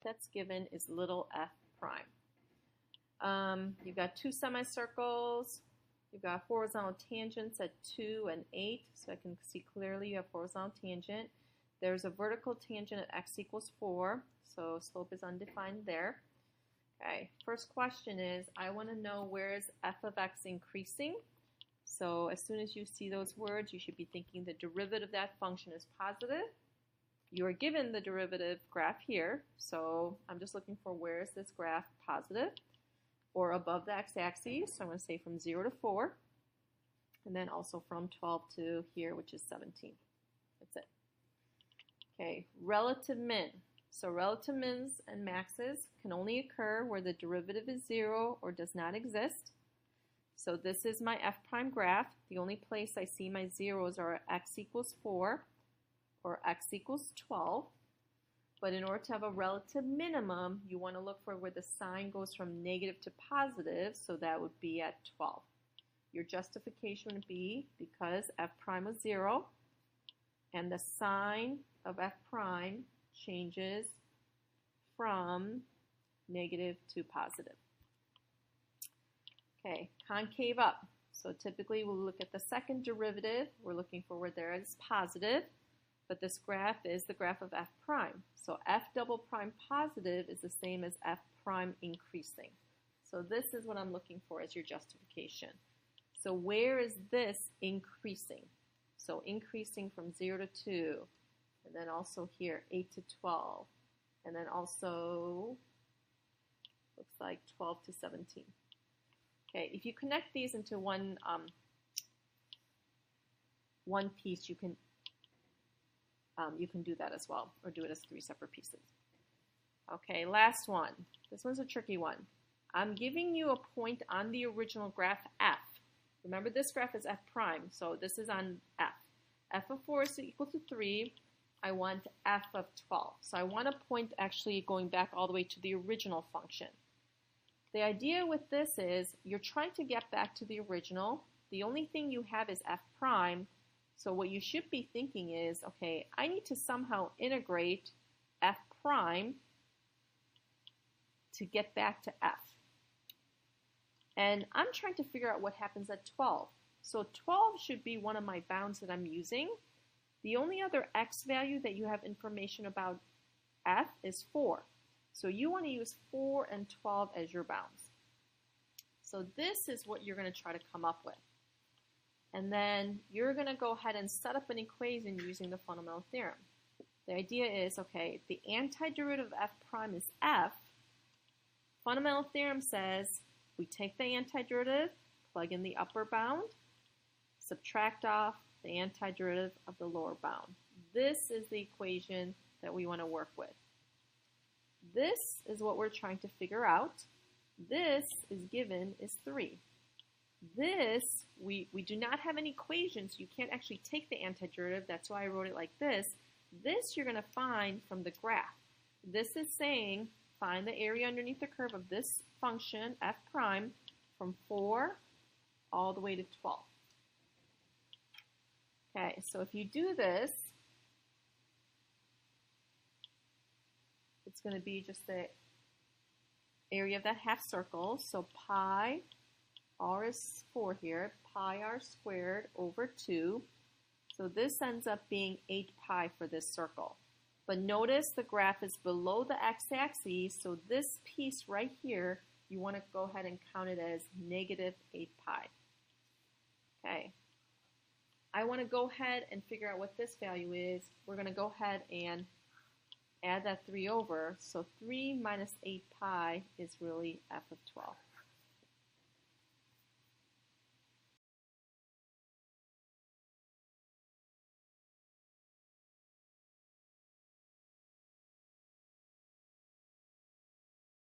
that's given is little f prime. You've got two semicircles. You've got horizontal tangents at 2 and 8, so I can see clearly you have horizontal tangent. There's a vertical tangent at x equals 4, so slope is undefined there. Okay, first question is, I want to know where is f of x increasing. So as soon as you see those words, you should be thinking the derivative of that function is positive. You are given the derivative graph here, so I'm just looking for where is this graph positive or above the x-axis. So I'm going to say from 0 to 4, and then also from 12 to here, which is 17. That's it. Okay, relative min. So relative mins and maxes can only occur where the derivative is 0 or does not exist. So this is my f prime graph. The only place I see my zeros are at x equals 4 or x equals 12. But in order to have a relative minimum, you want to look for where the sign goes from negative to positive, so that would be at 12. Your justification would be because f prime was 0, and the sign of f prime changes from negative to positive. Okay, concave up. So typically we'll look at the second derivative. We're looking for where there is positive, but this graph is the graph of f prime. So f double prime positive is the same as f prime increasing. So this is what I'm looking for as your justification. So where is this increasing? So increasing from 0 to 2, and then also here 8 to 12, and then also looks like 12 to 17. Okay, if you connect these into one piece, you can do that as well, or do it as 3 separate pieces. Okay, last one. This one's a tricky one. I'm giving you a point on the original graph f. Remember, this graph is f prime, so this is on f. F of 4 is equal to 3. I want f of 12. So I want a point actually going back all the way to the original function. The idea with this is you're trying to get back to the original. The only thing you have is f prime. So what you should be thinking is, okay, I need to somehow integrate f prime to get back to f. And I'm trying to figure out what happens at 12. So 12 should be one of my bounds that I'm using. The only other x value that you have information about f is 4. So you want to use 4 and 12 as your bounds. So this is what you're going to try to come up with. And then you're going to go ahead and set up an equation using the fundamental theorem. The idea is, okay, the antiderivative of f prime is f. Fundamental theorem says we take the antiderivative, plug in the upper bound, subtract off the antiderivative of the lower bound. This is the equation that we want to work with. This is what we're trying to figure out. This is given is 3. This, we do not have an equation, so you can't actually take the antiderivative. That's why I wrote it like this. This you're going to find from the graph. This is saying find the area underneath the curve of this function, f prime, from 4 all the way to 12. Okay, so if you do this, it's going to be just the area of that half circle. So pi, r is 4 here, pi r squared over 2. So this ends up being 8 pi for this circle. But notice the graph is below the x-axis, so this piece right here, you want to go ahead and count it as negative 8 pi. Okay. I want to go ahead and figure out what this value is. We're going to go ahead and add that 3 over. So 3 minus 8 pi is really f of 12.